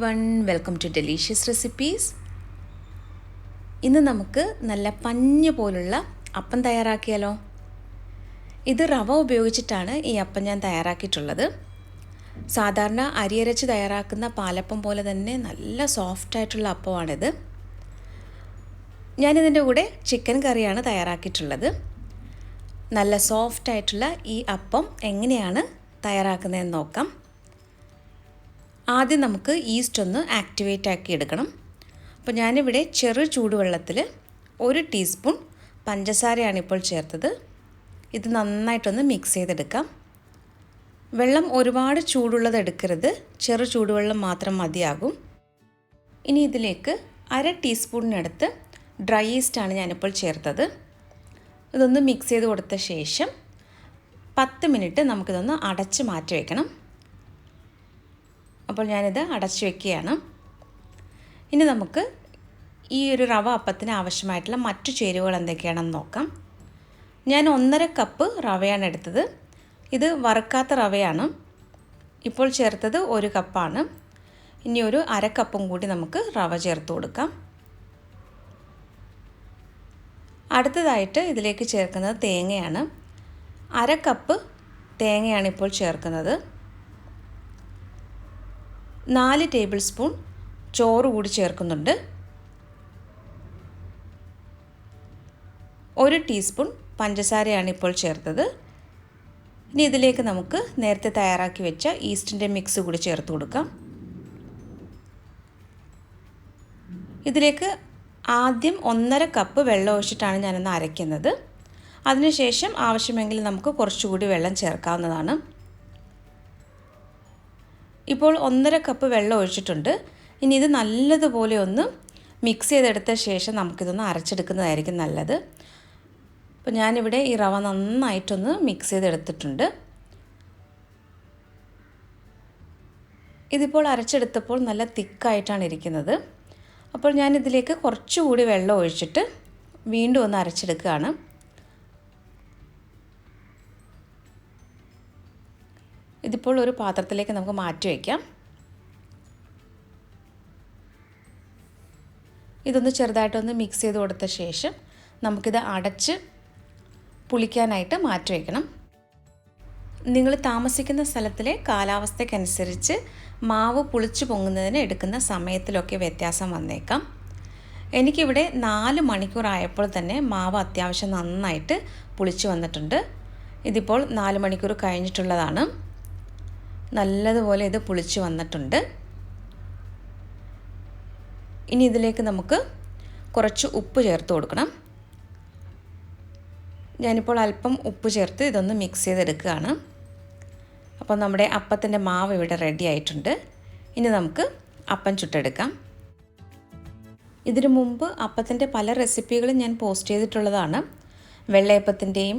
everyone, welcome to Delicious Recipes. ഇന്ന് നമുക്ക് നല്ല പഞ്ഞ പോലുള്ള അപ്പം തയ്യാറാക്കിയാലോ. ഇത് റവ ഉപയോഗിച്ചിട്ടാണ് ഈ അപ്പം ഞാൻ തയ്യാറാക്കിയിട്ടുള്ളത്. സാധാരണ അരിയരച്ച് തയ്യാറാക്കുന്ന പാലപ്പം പോലെ തന്നെ നല്ല സോഫ്റ്റ് ആയിട്ടുള്ള അപ്പമാണിത്. ഞാനിതിൻ്റെ കൂടെ ചിക്കൻ കറിയാണ് തയ്യാറാക്കിയിട്ടുള്ളത്. നല്ല സോഫ്റ്റ് ആയിട്ടുള്ള ഈ അപ്പം എങ്ങനെയാണ് തയ്യാറാക്കുന്നതെന്ന് നോക്കാം. ആദ്യം നമുക്ക് ഈസ്റ്റ് ഒന്ന് ആക്ടിവേറ്റ് ആക്കി എടുക്കണം. അപ്പോൾ ഞാനിവിടെ ചെറു ചൂടുവെള്ളത്തിൽ 1 ടീസ്പൂൺ പഞ്ചസാരയാണ് ഇപ്പോൾ ചേർത്തത്. ഇത് നന്നായിട്ടൊന്ന് മിക്സ് ചെയ്തെടുക്കാം. വെള്ളം ഒരുപാട് ചൂടുള്ളത് എടുക്കരുത്, ചെറു ചൂടുവെള്ളം മാത്രം മതിയാകും. ഇനി ഇതിലേക്ക് 1/2 ടീസ്പൂണിനടുത്ത് ഡ്രൈ ഈസ്റ്റാണ് ഞാനിപ്പോൾ ചേർത്തത്. ഇതൊന്ന് മിക്സ് ചെയ്ത് കൊടുത്ത ശേഷം 10 മിനിറ്റ് നമുക്കിതൊന്ന് അടച്ച് മാറ്റി വയ്ക്കണം. അപ്പോൾ ഞാനിത് അടച്ചു വയ്ക്കുകയാണ്. ഇനി നമുക്ക് ഈ ഒരു റവ അപ്പത്തിന് ആവശ്യമായിട്ടുള്ള മറ്റു ചേരുവകൾ എന്തൊക്കെയാണെന്ന് നോക്കാം. ഞാൻ 1.5 കപ്പ് റവയാണ് എടുത്തത്. ഇത് വറുക്കാത്ത റവയാണ്. ഇപ്പോൾ ചേർത്തത് 1 കപ്പാണ്. ഇനി ഒരു 1/2 കപ്പും കൂടി നമുക്ക് റവ ചേർത്ത് കൊടുക്കാം. അടുത്തതായിട്ട് ഇതിലേക്ക് ചേർക്കുന്നത് തേങ്ങയാണ്. 1/2 കപ്പ് തേങ്ങയാണ് ഇപ്പോൾ ചേർക്കുന്നത്. 4 ടേബിൾ സ്പൂൺ ചോറ് കൂടി ചേർക്കുന്നുണ്ട്. 1 ടീസ്പൂൺ പഞ്ചസാരയാണ് ഇപ്പോൾ ചേർത്തത്. ഇനി ഇതിലേക്ക് നമുക്ക് നേരത്തെ തയ്യാറാക്കി വെച്ച ഈസ്റ്റിൻ്റെ മിക്സ് കൂടി ചേർത്ത് കൊടുക്കാം. ഇതിലേക്ക് ആദ്യം 1.5 കപ്പ് വെള്ളം ഒഴിച്ചിട്ടാണ് ഞാനൊന്ന് അരയ്ക്കുന്നത്. അതിനുശേഷം ആവശ്യമെങ്കിൽ നമുക്ക് കുറച്ചുകൂടി വെള്ളം ചേർക്കാവുന്നതാണ്. ഇപ്പോൾ 1.5 കപ്പ് വെള്ളം ഒഴിച്ചിട്ടുണ്ട്. ഇനി ഇത് നല്ലതുപോലെ ഒന്ന് മിക്സ് ചെയ്തെടുത്ത ശേഷം നമുക്കിതൊന്ന് അരച്ചെടുക്കുന്നതായിരിക്കും നല്ലത്. അപ്പോൾ ഞാനിവിടെ ഈ റവ നന്നായിട്ടൊന്ന് മിക്സ് ചെയ്തെടുത്തിട്ടുണ്ട്. ഇതിപ്പോൾ അരച്ചെടുത്തപ്പോൾ നല്ല തിക്കായിട്ടാണ് ഇരിക്കുന്നത്. അപ്പോൾ ഞാനിതിലേക്ക് കുറച്ചുകൂടി വെള്ളം ഒഴിച്ചിട്ട് വീണ്ടും ഒന്ന് അരച്ചെടുക്കുകയാണ്. ഇതിപ്പോൾ ഒരു പാത്രത്തിലേക്ക് നമുക്ക് മാറ്റി വയ്ക്കാം. ഇതൊന്ന് ചെറുതായിട്ടൊന്ന് മിക്സ് ചെയ്ത് കൊടുത്ത ശേഷം നമുക്കിത് അടച്ച് പുളിക്കാനായിട്ട് മാറ്റി വയ്ക്കണം. നിങ്ങൾ താമസിക്കുന്ന സ്ഥലത്തിലെ കാലാവസ്ഥയ്ക്കനുസരിച്ച് മാവ് പുളിച്ചു പൊങ്ങുന്നതിന് എടുക്കുന്ന സമയത്തിലൊക്കെ വ്യത്യാസം വന്നേക്കാം. എനിക്കിവിടെ 4 മണിക്കൂറായപ്പോൾ തന്നെ മാവ് അത്യാവശ്യം നന്നായിട്ട് പുളിച്ചു വന്നിട്ടുണ്ട്. ഇതിപ്പോൾ 4 മണിക്കൂർ കഴിഞ്ഞിട്ടുള്ളതാണ്. നല്ലതുപോലെ ഇത് പുളിച്ച് വന്നിട്ടുണ്ട്. ഇനി ഇതിലേക്ക് നമുക്ക് കുറച്ച് ഉപ്പ് ചേർത്ത് കൊടുക്കണം. ഞാനിപ്പോൾ അല്പം ഉപ്പ് ചേർത്ത് ഇതൊന്ന് മിക്സ് ചെയ്തെടുക്കുകയാണ്. അപ്പോൾ നമ്മുടെ അപ്പത്തിൻ്റെ മാവ് ഇവിടെ റെഡി ആയിട്ടുണ്ട്. ഇനി നമുക്ക് അപ്പം ചുട്ടെടുക്കാം. ഇതിനു മുമ്പ് അപ്പത്തിൻ്റെ പല റെസിപ്പികളും ഞാൻ പോസ്റ്റ് ചെയ്തിട്ടുള്ളതാണ്. വെള്ളയപ്പത്തിൻ്റെയും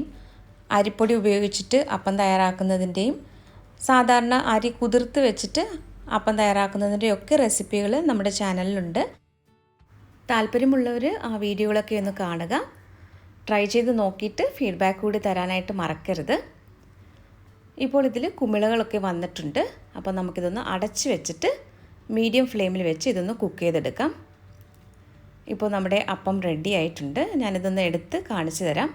അരിപ്പൊടി ഉപയോഗിച്ചിട്ട് അപ്പം തയ്യാറാക്കുന്നതിൻ്റെയും സാധാരണ അരി കുതിർത്ത് വെച്ചിട്ട് അപ്പം തയ്യാറാക്കുന്നതിൻ്റെയൊക്കെ റെസിപ്പികൾ നമ്മുടെ ചാനലിലുണ്ട്. താല്പര്യമുള്ളവർ ആ വീഡിയോകളൊക്കെ ഒന്ന് കാണുക. ട്രൈ ചെയ്ത് നോക്കിയിട്ട് ഫീഡ്ബാക്ക് കൂടി തരാനായിട്ട് മറക്കരുത്. ഇപ്പോൾ ഇതിൽ കുമിളകളൊക്കെ വന്നിട്ടുണ്ട്. അപ്പോൾ നമുക്കിതൊന്ന് അടച്ച് വെച്ചിട്ട് മീഡിയം ഫ്ലെയിമിൽ വെച്ച് ഇതൊന്ന് കുക്ക് ചെയ്തെടുക്കാം. ഇപ്പോൾ നമ്മുടെ അപ്പം റെഡി ആയിട്ടുണ്ട്. ഞാനിതൊന്ന് എടുത്ത് കാണിച്ചു തരാം.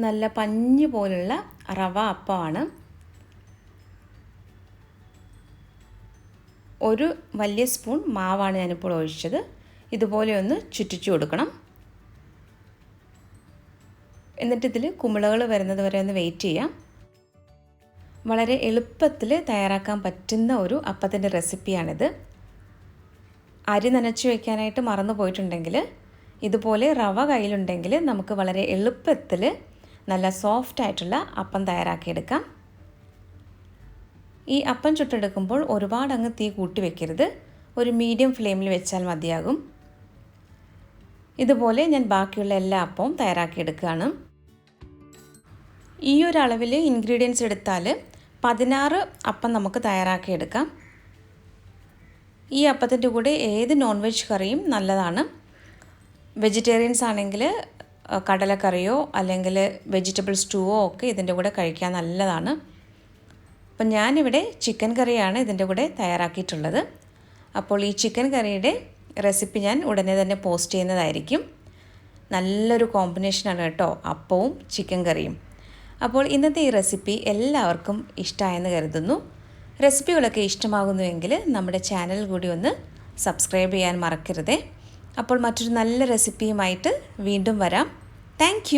നല്ല പഞ്ഞു പോലുള്ള റവ അപ്പമാണ്. ഒരു വലിയ സ്പൂൺ മാവാണ് ഞാനിപ്പോൾ ഒഴിച്ചത്. ഇതുപോലെ ഒന്ന് ചുറ്റിച്ചു കൊടുക്കണം. എന്നിട്ട് ഇതിൽ കുമിളകൾ വരുന്നത് വരെ ഒന്ന് വെയിറ്റ് ചെയ്യാം. വളരെ എളുപ്പത്തിൽ തയ്യാറാക്കാൻ പറ്റുന്ന ഒരു അപ്പത്തിൻ്റെ റെസിപ്പിയാണിത്. അരി നനച്ച് വയ്ക്കാനായിട്ട് മറന്നു പോയിട്ടുണ്ടെങ്കിൽ ഇതുപോലെ റവ കയ്യിലുണ്ടെങ്കിൽ നമുക്ക് വളരെ എളുപ്പത്തിൽ നല്ല സോഫ്റ്റ് ആയിട്ടുള്ള അപ്പം തയ്യാറാക്കിയെടുക്കാം. ഈ അപ്പം ചുട്ടെടുക്കുമ്പോൾ ഒരുപാട് അങ്ങ് തീ കൂട്ടി വെക്കരുത്. ഒരു മീഡിയം ഫ്ലെയിമിൽ വെച്ചാൽ മതിയാകും. ഇതുപോലെ ഞാൻ ബാക്കിയുള്ള എല്ലാ അപ്പവും തയ്യാറാക്കിയെടുക്കുകയാണ്. ഈ ഒരു അളവിൽ ഇൻഗ്രീഡിയൻസ് എടുത്താൽ 16 അപ്പം നമുക്ക് തയ്യാറാക്കിയെടുക്കാം. ഈ അപ്പത്തിൻ്റെ കൂടെ ഏത് നോൺ വെജ് കറിയും നല്ലതാണ്. വെജിറ്റേറിയൻസ് ആണെങ്കിൽ കടലക്കറിയോ അല്ലെങ്കിൽ വെജിറ്റബിൾ സ്റ്റൂവോ ഒക്കെ ഇതിൻ്റെ കൂടെ കഴിക്കാൻ നല്ലതാണ്. അപ്പം ഞാനിവിടെ ചിക്കൻ കറിയാണ് ഇതിൻ്റെ കൂടെ തയ്യാറാക്കിയിട്ടുള്ളത്. അപ്പോൾ ഈ ചിക്കൻ കറിയുടെ റെസിപ്പി ഞാൻ ഉടനെ തന്നെ പോസ്റ്റ് ചെയ്യുന്നതായിരിക്കും. നല്ലൊരു കോമ്പിനേഷനാണ് കേട്ടോ, അപ്പവും ചിക്കൻ കറിയും. അപ്പോൾ ഇന്നത്തെ ഈ റെസിപ്പി എല്ലാവർക്കും ഇഷ്ടമായെന്ന് കരുതുന്നു. റെസിപ്പികളൊക്കെ ഇഷ്ടമാകുന്നുവെങ്കിൽ നമ്മുടെ ചാനൽ കൂടി ഒന്ന് സബ്സ്ക്രൈബ് ചെയ്യാൻ മറക്കരുതേ. അപ്പോൾ മറ്റൊരു നല്ല റെസിപ്പിയുമായിട്ട് വീണ്ടും വരാം. താങ്ക്